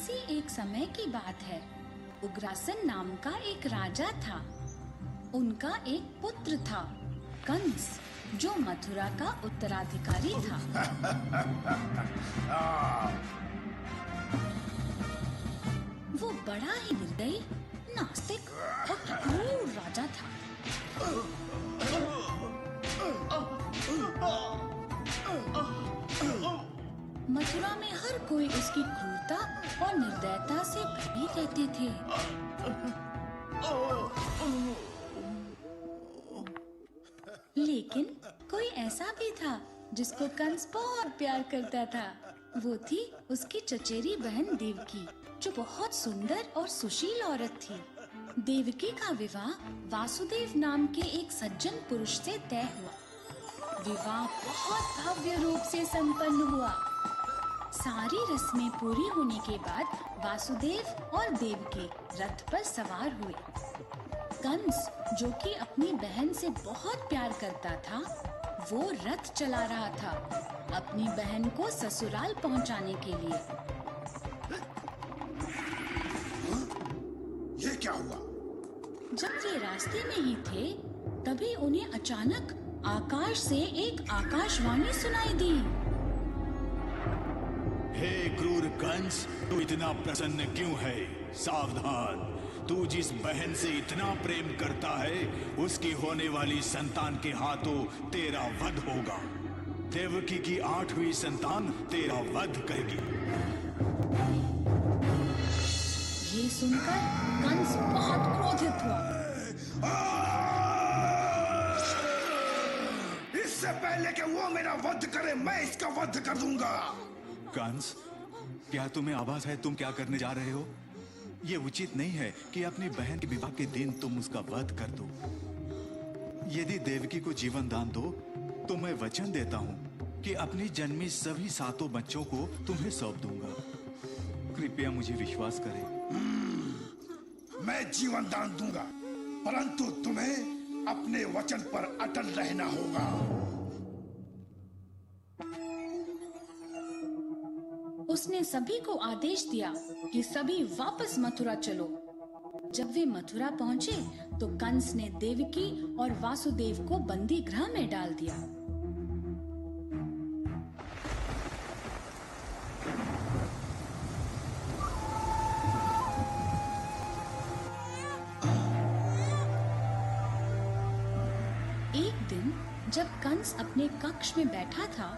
किसी एक समय की बात है। उग्रासन नाम का एक राजा था। उनका एक पुत्र था, कंस, जो मथुरा का उत्तराधिकारी था। वो बड़ा ही निर्दयी, नास्तिक और क्रूर राजा था। मथुरा में हर कोई उसकी क्रूरता और निर्दयता से भयभीत रहते थे। लेकिन कोई ऐसा भी था जिसको कंस बहुत प्यार करता था। वो थी उसकी चचेरी बहन देवकी, जो बहुत सुंदर और सुशील औरत थी। देवकी का विवाह वासुदेव नाम के एक सज्जन पुरुष से तय हुआ। विवाह बहुत भव्य रूप से संपन्न हुआ। सारी रस्में पूरी होने के बाद वासुदेव और देवकी रथ पर सवार हुए। कंस, जो कि अपनी बहन से बहुत प्यार करता था, वो रथ चला रहा था अपनी बहन को ससुराल पहुंचाने के लिए। ये क्या हुआ? जब ये रास्ते में ही थे, तभी उन्हें अचानक आकाश से एक आकाशवाणी सुनाई दी। हे क्रूर कंस, तू इतना प्रसन्न क्यों है? सावधान, तू जिस बहन से इतना प्रेम करता है, उसकी होने वाली संतान के हाथों तेरा वध होगा। देवकी की 8वीं संतान तेरा वध करेगी। ये सुनकर कंस बहुत क्रोधित हुआ। इससे पहले कि वो मेरा वध करे, मैं इसका वध कर दूंगा। कंस, क्या तुम्हें आभास है तुम क्या करने जा रहे हो? ये उचित नहीं है कि अपनी बहन के विवाह के दिन तुम उसका वध कर दो। यदि देवकी को जीवन दान दो तो मैं वचन देता हूँ कि अपनी जन्मी सभी 7 बच्चों को तुम्हें सौंप दूंगा। कृपया मुझे विश्वास करें। मैं जीवन दान दूंगा, परंतु तुम्हें अपने वचन पर अटल रहना होगा। उसने सभी को आदेश दिया कि सभी वापस मथुरा चलो। जब वे मथुरा पहुंचे तो कंस ने देवकी और वासुदेव को बंदी गृह में डाल दिया। एक दिन जब कंस अपने कक्ष में बैठा था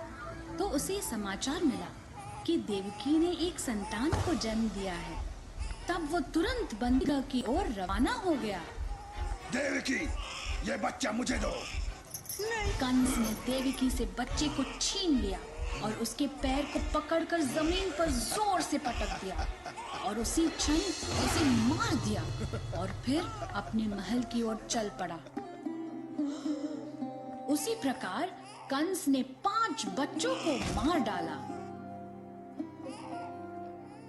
तो उसे समाचार मिला कि देवकी ने एक संतान को जन्म दिया है। तब वो तुरंत बंदीगृह की ओर रवाना हो गया। देवकी, ये बच्चा मुझे दो। कंस ने देवकी से बच्चे को छीन लिया और उसके पैर को पकड़कर जमीन पर जोर से पटक दिया और उसी क्षण उसे मार दिया और फिर अपने महल की ओर चल पड़ा। उसी प्रकार कंस ने 5 बच्चों को मार डाला।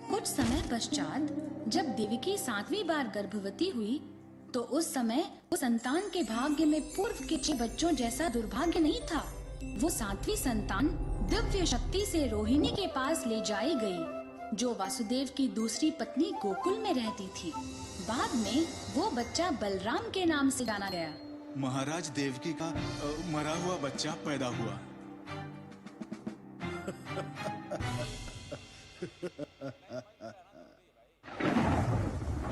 कुछ समय पश्चात जब देवकी 7वीं बार गर्भवती हुई तो उस समय वो संतान के भाग्य में पूर्व के 6 बच्चों जैसा दुर्भाग्य नहीं था। वो 7वीं संतान दिव्य शक्ति से रोहिणी के पास ले जाई गई, जो वासुदेव की दूसरी पत्नी गोकुल में रहती थी। बाद में वो बच्चा बलराम के नाम से जाना गया। महाराज देवकी का मरा हुआ बच्चा पैदा हुआ।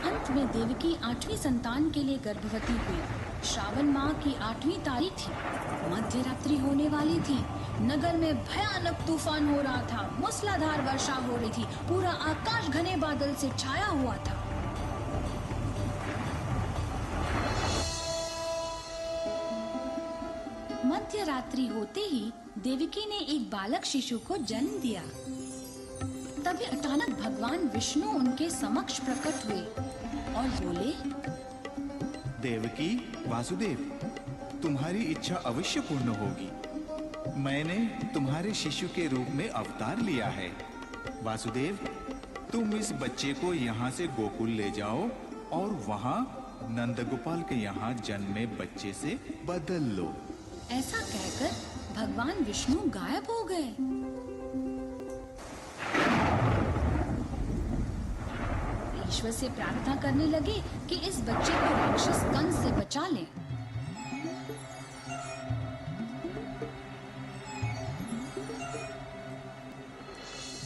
अंत में देवकी 8वीं संतान के लिए गर्भवती हुई। श्रावण माह की 8वीं तारीख थी। मध्य रात्रि होने वाली थी। नगर में भयानक तूफान हो रहा था। मूसलाधार वर्षा हो रही थी। पूरा आकाश घने बादल से छाया हुआ था। मध्य रात्रि होते ही देवकी ने एक बालक शिशु को जन्म दिया। तभी अचानक भगवान विष्णु उनके समक्ष प्रकट हुए और बोले, देवकी, वासुदेव, तुम्हारी इच्छा अवश्य पूर्ण होगी। मैंने तुम्हारे शिशु के रूप में अवतार लिया है। वासुदेव, तुम इस बच्चे को यहाँ से गोकुल ले जाओ और वहाँ नंदगोपाल के यहाँ जन्मे बच्चे से बदल लो। ऐसा कहकर भगवान विष्णु गायब हो गए। ईश्वर से प्रार्थना करने लगे कि इस बच्चे को राक्षस कंस से बचा लें।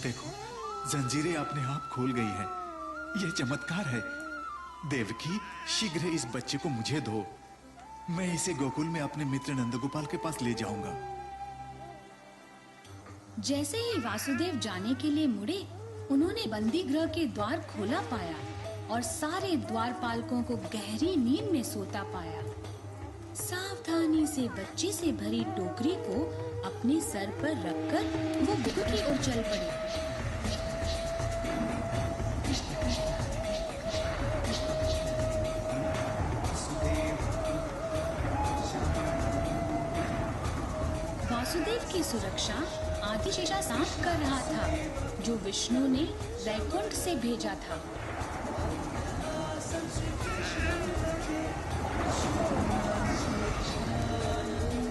देखो, जंजीरें अपने आप खोल गई है। यह चमत्कार है। देवकी, शीघ्र इस बच्चे को मुझे दो। मैं इसे गोकुल में अपने मित्र नंदगोपाल के पास ले जाऊंगा। जैसे ही वासुदेव जाने के लिए मुड़े, उन्होंने बंदी गृह के द्वार खोला पाया और सारे द्वारपालकों को गहरी नींद में सोता पाया। सावधानी से बच्चे से भरी टोकरी को अपने सर पर रखकर वो गुफा की ओर चल पड़े। वासुदेव की सुरक्षा आदिशेषा सांप कर रहा था, जो विष्णु ने वैकुंठ से भेजा था।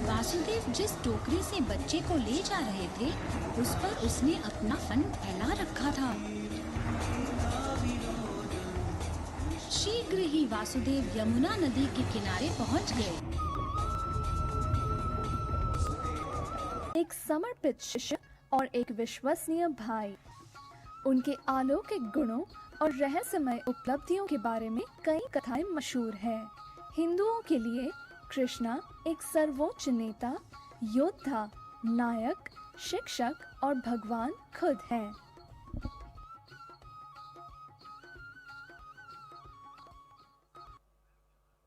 वासुदेव जिस टोकरी से बच्चे को ले जा रहे थे, उस पर उसने अपना फन फैला रखा था। शीघ्र ही वासुदेव यमुना नदी के किनारे पहुंच गए। एक समर्पित शिष्य और एक विश्वसनीय भाई। उनके अलौकिक गुणों और रहस्यमय उपलब्धियों के बारे में कई कथाएं मशहूर हैं। हिंदुओं के लिए कृष्णा एक सर्वोच्च नेता, योद्धा, नायक, शिक्षक और भगवान खुद हैं।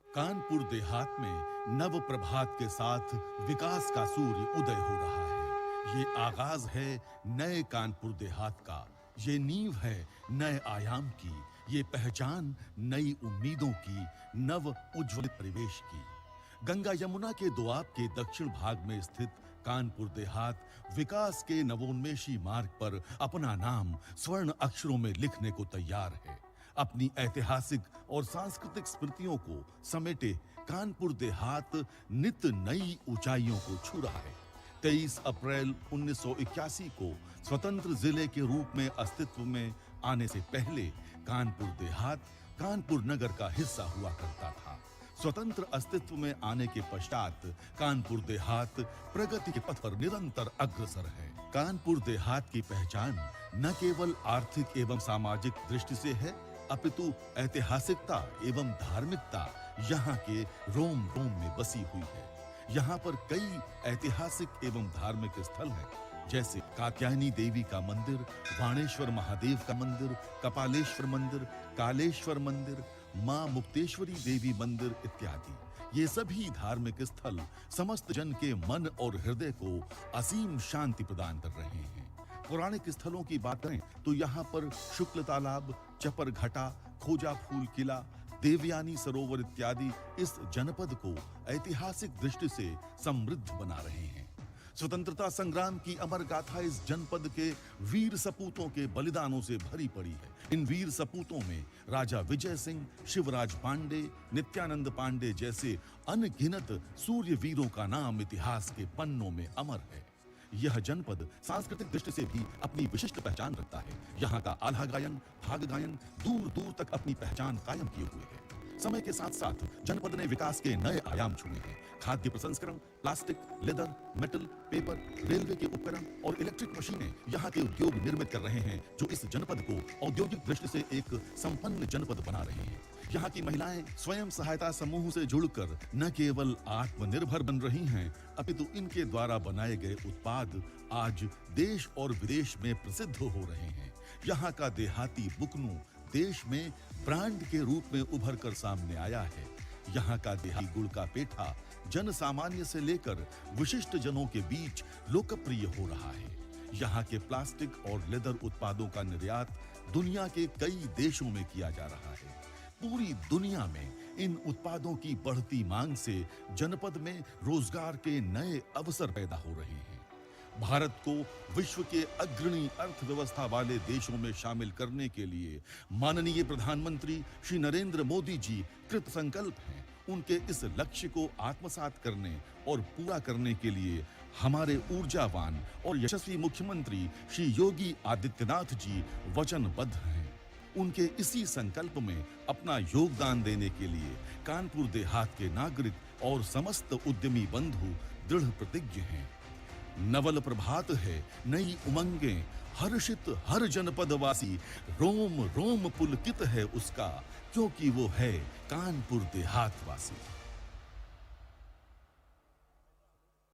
कानपुर देहात में नव प्रभात के साथ विकास का सूर्य उदय हो रहा है। ये आगाज है नए कानपुर देहात का। ये नींव है नए आयाम की। ये पहचान नई उम्मीदों की, नव उज्ज्वलित परिवेश की। गंगा यमुना के दोआब के दक्षिण भाग में स्थित कानपुर देहात विकास के नवोन्मेषी मार्ग पर अपना नाम स्वर्ण अक्षरों में लिखने को तैयार है। अपनी ऐतिहासिक और सांस्कृतिक स्मृतियों को समेटे कानपुर देहात नित नई ऊंचाइयों को छू रहा है। 23 अप्रैल 1981 को स्वतंत्र जिले के रूप में अस्तित्व में आने से पहले कानपुर देहात कानपुर नगर का हिस्सा हुआ करता था। स्वतंत्र अस्तित्व में आने के पश्चात कानपुर देहात प्रगति के पथ पर निरंतर अग्रसर है। कानपुर देहात की पहचान न केवल आर्थिक एवं सामाजिक दृष्टि से है, अपितु ऐतिहासिकता एवं धार्मिकता यहाँ के रोम रोम में बसी हुई है। यहाँ पर कई ऐतिहासिक एवं धार्मिक स्थल हैं, जैसे कात्यायनी देवी का मंदिर, बाणेश्वर महादेव का मंदिर, कपालेश्वर मंदिर, कालेश्वर मंदिर, मां मुक्तेश्वरी देवी मंदिर इत्यादि। ये सभी धार्मिक स्थल समस्त जन के मन और हृदय को असीम शांति प्रदान कर रहे हैं। पौराणिक स्थलों की बात करें तो यहाँ पर शुक्ल तालाब, चपर घाटा, खोजा फूल किला, देवयानी सरोवर इत्यादि इस जनपद को ऐतिहासिक दृष्टि से समृद्ध बना रहे हैं। स्वतंत्रता संग्राम की अमर गाथा इस जनपद के वीर सपूतों के बलिदानों से भरी पड़ी है। इन वीर सपूतों में राजा विजय सिंह, शिवराज पांडे, नित्यानंद पांडे जैसे अनगिनत सूर्य वीरों का नाम इतिहास के पन्नों में अमर है। यह जनपद सांस्कृतिक दृष्टि से भी अपनी विशिष्ट पहचान रखता है। यहाँ का आल्हा गायन, फाग गायन दूर दूर तक अपनी पहचान कायम किए हुए है। समय के साथ साथ जनपद ने विकास के नए आयाम छुए हैं। खाद्य प्रसंस्करण, plastic, leather, metal, paper, railway के उपकरण और इलेक्ट्रिक मशीनें यहाँ के उद्योग निर्मित कर रहे हैं, जो इस जनपद को औद्योगिक दृष्टि से एक संपन्न जनपद बना रहे हैं। यहाँ की महिलाएं स्वयं सहायता समूह से जुड़कर न केवल आत्मनिर्भर बन रही हैं, अपितु इनके द्वारा बनाए गए उत्पाद आज देश और विदेश में प्रसिद्ध हो रहे हैं। यहाँ का देहाती बुकनू देश में ब्रांड के रूप में उभर कर सामने आया है। यहाँ का देहाती गुड़ का पेठा जन सामान्य से लेकर विशिष्ट जनों के बीच लोकप्रिय हो रहा है। यहाँ के प्लास्टिक और लेदर उत्पादों का निर्यात दुनिया के कई देशों में किया जा रहा है। पूरी दुनिया में इन उत्पादों की बढ़ती मांग से जनपद में रोजगार के नए अवसर पैदा हो रहे हैं। भारत को विश्व के अग्रणी अर्थव्यवस्था वाले देशों में शामिल करने के लिए माननीय प्रधानमंत्री श्री नरेंद्र मोदी जी कृत संकल्प हैं। उनके इस लक्ष्य को आत्मसात करने और पूरा करने के लिए हमारे ऊर्जावान और यशस्वी मुख्यमंत्री श्री योगी आदित्यनाथ जी वचनबद्ध हैं। उनके इसी संकल्प में अपना योगदान देने के लिए कानपुर देहात के नागरिक और समस्त उद्यमी बंधु दृढ़ प्रतिज्ञ हैं। नवल प्रभात है, नई उमंगें, हर्षित हर जनपदवासी, रोम रोम पुलकित है उसका, क्योंकि वो है कानपुर देहात वासी।